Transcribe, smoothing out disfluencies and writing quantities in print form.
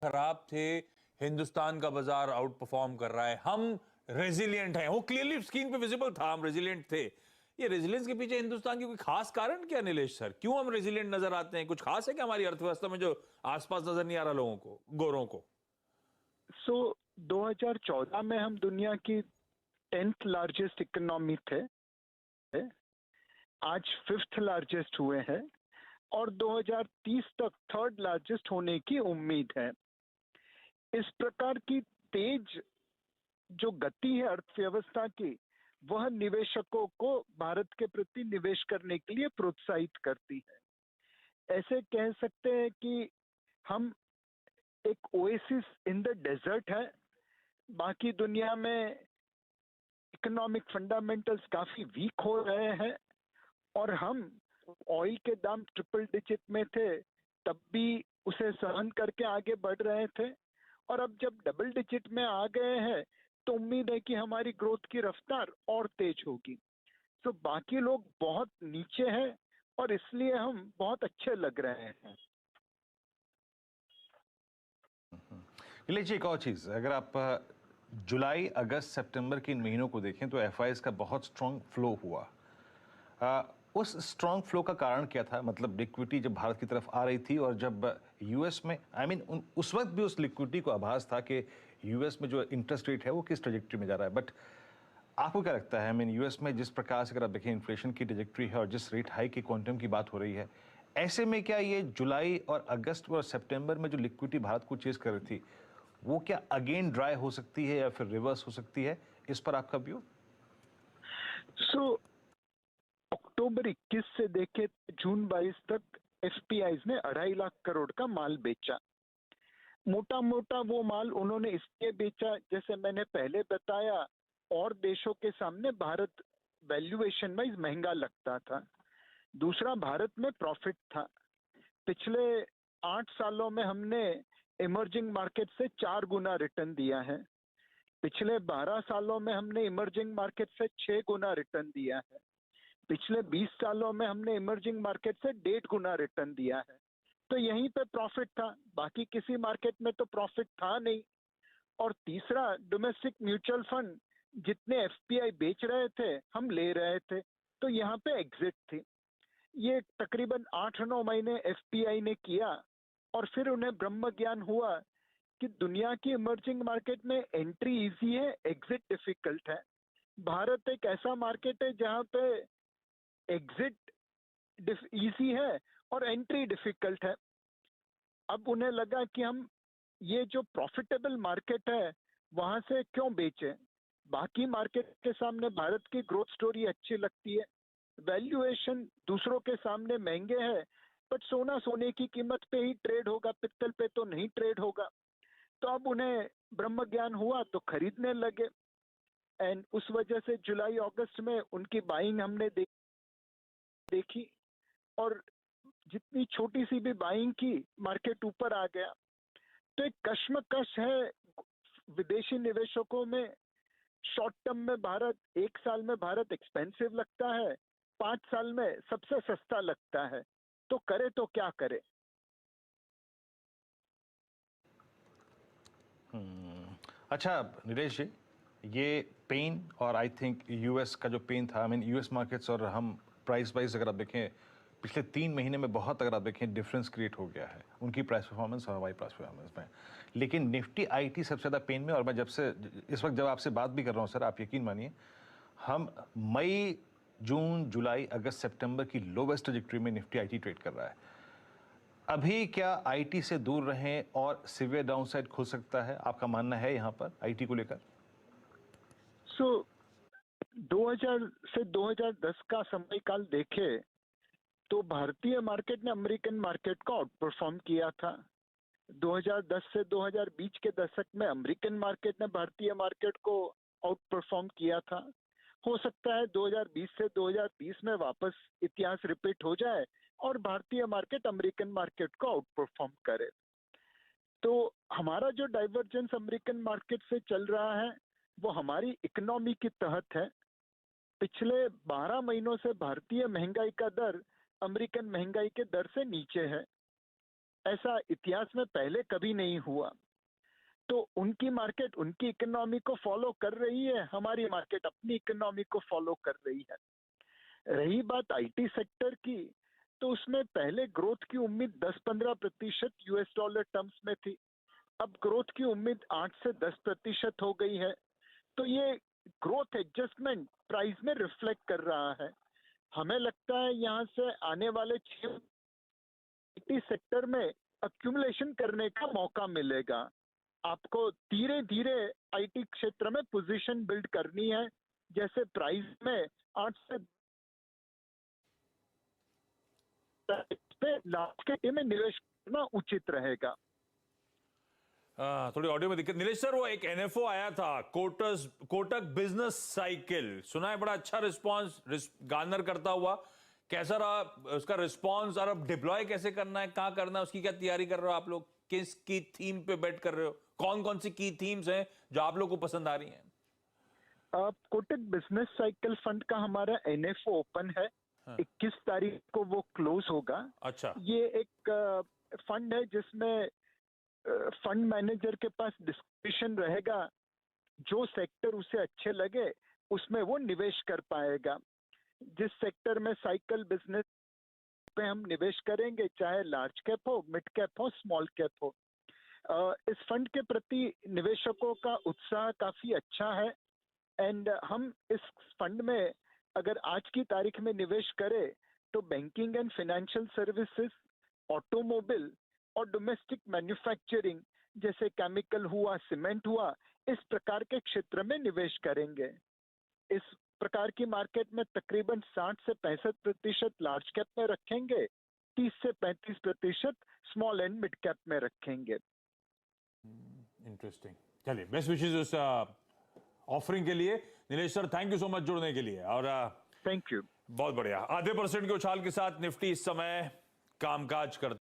खराब थे, हिंदुस्तान का बाजार आउट परफॉर्म कर रहा है, हम रेजिलिएंट हैं। वो क्लियरली स्क्रीन पे विजिबल था, हम रेजिलिएंट थे। ये रेजिलियंस के पीछे हिंदुस्तान की कोई खास कारण क्या नीलेश सर? क्यों हम रेजिलिएंट नजर आते हैं? कुछ खास है क्या हमारी अर्थव्यवस्था में जो आसपास नजर नहीं आ रहा लोगों को, गोरों को? सो 2014 में हम दुनिया की 10th लार्जेस्ट इकोनॉमी थे, आज 5th लार्जेस्ट हुए हैं और 2030 तक 3rd लार्जेस्ट होने की उम्मीद है। इस प्रकार की तेज जो गति है अर्थव्यवस्था की, वह निवेशकों को भारत के प्रति निवेश करने के लिए प्रोत्साहित करती है। ऐसे कह सकते हैं कि हम एक ओएसिस इन द डेजर्ट है। बाकी दुनिया में इकोनॉमिक फंडामेंटल्स काफी वीक हो रहे हैं और हम ऑयल के दाम ट्रिपल डिजिट में थे, तब भी उसे सहन करके आगे बढ़ रहे थे और अब जब डबल डिजिट में आ गए हैं तो उम्मीद है कि हमारी ग्रोथ की रफ्तार और तेज होगी। तो बाकी लोग बहुत नीचे हैं और इसलिए हम बहुत अच्छे लग रहे हैं। नीलेश जी, एक और चीज़, अगर आप जुलाई अगस्त सितंबर के इन महीनों को देखें तो एफआईज का बहुत स्ट्रॉन्ग फ्लो हुआ। उस स्ट्रॉन्ग फ्लो का कारण क्या था? मतलब लिक्विडिटी जब भारत की तरफ आ रही थी और जब यूएस में उस वक्त भी उस लिक्विडिटी को आभास था कि यूएस में जो इंटरेस्ट रेट है वो किस ट्रेजेक्टरी में जा रहा है। बट आपको क्या लगता है, यूएस में जिस प्रकार से अगर आप देखें इन्फ्लेशन की ट्रेजेक्टरी है और जिस रेट हाई की क्वांटम की बात हो रही है, ऐसे में क्या ये जुलाई और अगस्त और सितंबर में जो लिक्विडिटी भारत को चेज कर रही थी वो क्या अगेन ड्राई हो सकती है या फिर रिवर्स हो सकती है? इस पर आपका व्यू? सो अक्टूबर 21 से देखे जून 22 तक एफपीआईज ने 2.5 लाख करोड़ का माल बेचा। मोटा मोटा वो माल उन्होंने इसलिए बेचा, जैसे मैंने पहले बताया, और देशों के सामने भारत वैल्यूएशन वाइज महंगा लगता था। दूसरा, भारत में प्रॉफिट था। पिछले 8 सालों में हमने इमर्जिंग मार्केट से 4 गुना रिटर्न दिया है। पिछले 12 सालों में हमने इमर्जिंग मार्केट से 6 गुना रिटर्न दिया है। पिछले 20 सालों में हमने इमर्जिंग मार्केट से 1.5 गुना रिटर्न दिया है। तो यहीं पे प्रॉफिट था, बाकी किसी मार्केट में तो प्रॉफिट था नहीं। और तीसरा, डोमेस्टिक म्यूचुअल फंड जितने एफपीआई बेच रहे थे हम ले रहे थे, तो यहाँ पे एग्जिट थी। ये तकरीबन 8-9 महीने एफपीआई ने किया और फिर उन्हें ब्रह्म ज्ञान हुआ कि दुनिया की इमर्जिंग मार्केट में एंट्री इजी है, एग्जिट डिफिकल्ट है। भारत एक ऐसा मार्केट है जहाँ पे एग्जिट इजी है और एंट्री डिफिकल्ट है। अब उन्हें लगा कि हम ये जो प्रॉफिटेबल मार्केट है वहां से क्यों बेचें। बाकी मार्केट के सामने भारत की ग्रोथ स्टोरी अच्छी लगती है, वैल्यूएशन दूसरों के सामने महंगे हैं, बट सोना सोने की कीमत पे ही ट्रेड होगा, पित्तल पे तो नहीं ट्रेड होगा। तो अब उन्हें ब्रह्म ज्ञान हुआ तो खरीदने लगे एंड उस वजह से जुलाई अगस्त में उनकी बाइंग हमने देखी और जितनी छोटी सी भी बाइंग की, मार्केट ऊपर आ गया। तो एक कश्मकश है विदेशी निवेशकों में। शॉर्ट टर्म में भारत, 1 साल में भारत एक्सपेंसिव लगता है, 5 साल में सबसे सस्ता लगता है, तो करे तो क्या करे। अच्छा नीलेश जी, ये पेन और आई थिंक यूएस का जो पेन था, यूएस मार्केट्स और हम प्राइस वाइज अगर आप देखें पिछले 3 महीने में बहुत, अगर आप देखें, डिफरेंस क्रिएट हो गया है उनकी प्राइस परफॉर्मेंस और हमारी प्राइस परफॉर्मेंस में। लेकिन निफ्टी आईटी सबसे ज़्यादा पेन में, और मैं इस वक्त जब आपसे बात भी कर रहा हूँ सर, आप यकीन मानिए हम मई जून जुलाई अगस्त सितंबर की लोवेस्ट ट्रैजेक्टरी में निफ्टी आईटी ट्रेड कर रहा है। अभी क्या आईटी से दूर रहें और सीवियर डाउनसाइड खुल सकता है, आपका मानना है यहाँ पर आईटी को लेकर? सो 2000 से 2010 का समयकाल देखे तो भारतीय मार्केट ने अमेरिकन मार्केट को आउट परफॉर्म किया था। 2010 से 2020 के दशक में अमेरिकन मार्केट ने भारतीय मार्केट को आउट परफॉर्म किया था। हो सकता है 2020 से 2030 में वापस इतिहास रिपीट हो जाए और भारतीय मार्केट अमेरिकन मार्केट को आउट परफॉर्म करे। तो हमारा जो डाइवर्जेंस अमेरिकन मार्केट से चल रहा है वो हमारी इकोनॉमी के तहत है। पिछले 12 महीनों से भारतीय महंगाई का दर अमेरिकन महंगाई के दर से नीचे है ऐसा इतिहास में पहले कभी नहीं हुआ। तो उनकी मार्केट उनकी इकोनॉमी को फॉलो कर रही है, हमारी मार्केट अपनी इकोनॉमी को फॉलो कर रही है। रही बात आईटी सेक्टर की, तो उसमें पहले ग्रोथ की उम्मीद 10-15% यूएस डॉलर टर्म्स में थी। अब ग्रोथ की उम्मीद 8 से 10% हो गई है। तो ये ग्रोथ एडजस्टमेंट प्राइस में रिफ्लेक्ट कर रहा है। हमें लगता है यहाँ से आने वाले 6 आईटी सेक्टर में अक्यूमुलेशन करने का मौका मिलेगा। आपको धीरे धीरे आईटी क्षेत्र में पोजीशन बिल्ड करनी है। जैसे प्राइस में 8 से लास्ट के में निवेश करना उचित रहेगा। थोड़ी ऑडियो में दिक्कत। नीलेश सर, वो एक एनएफओ आया था, कोटक बिजनेस साइकिल, सुना है बड़ा अच्छा रिस्पॉन्स गार्नर करता हुआ। कैसा रहा उसका रिस्पॉन्स, और अब डिप्लॉय कैसे करना है, कहां करना है, उसकी क्या तैयारी कर रहे हो आप लोग? किस की थीम पे बेट कर रहे हो? कौन कौन सी की थीम्स हैं जो आप लोग को पसंद आ रही हैं? कोटक बिजनेस साइकिल फंड का हमारा एनएफओ ओपन है। हाँ। 21 तारीख को वो क्लोज होगा। अच्छा। ये एक फंड है जिसमें फंड मैनेजर के पास डिस्क्रिप्शन रहेगा। जो सेक्टर उसे अच्छे लगे उसमें वो निवेश कर पाएगा। जिस सेक्टर में साइकिल बिजनेस पे हम निवेश करेंगे, चाहे लार्ज कैप हो, मिड कैप हो, स्मॉल कैप हो, इस फंड के प्रति निवेशकों का उत्साह काफी अच्छा है। एंड हम इस फंड में अगर आज की तारीख में निवेश करें तो banking and financial services, automobile और डोमेस्टिक मैन्युफैक्चरिंग जैसे केमिकल हुआ, सीमेंट हुआ, इस प्रकार के क्षेत्र में निवेश करेंगे। इस प्रकार की मार्केट में तकरीबन 60 से 65% लार्ज कैप में रखेंगे, 30 से 35% स्मॉल एंड मिड कैप में रखेंगे। इंटरेस्टिंग। चलिए, बेस्ट विशेस उस ऑफरिंग के लिए। Nilesh sir, thank you so much जुड़ने के लिए। और थैंक यू। बहुत बढ़िया। आधे % के उछाल के साथ निफ्टी इस समय कामकाज करता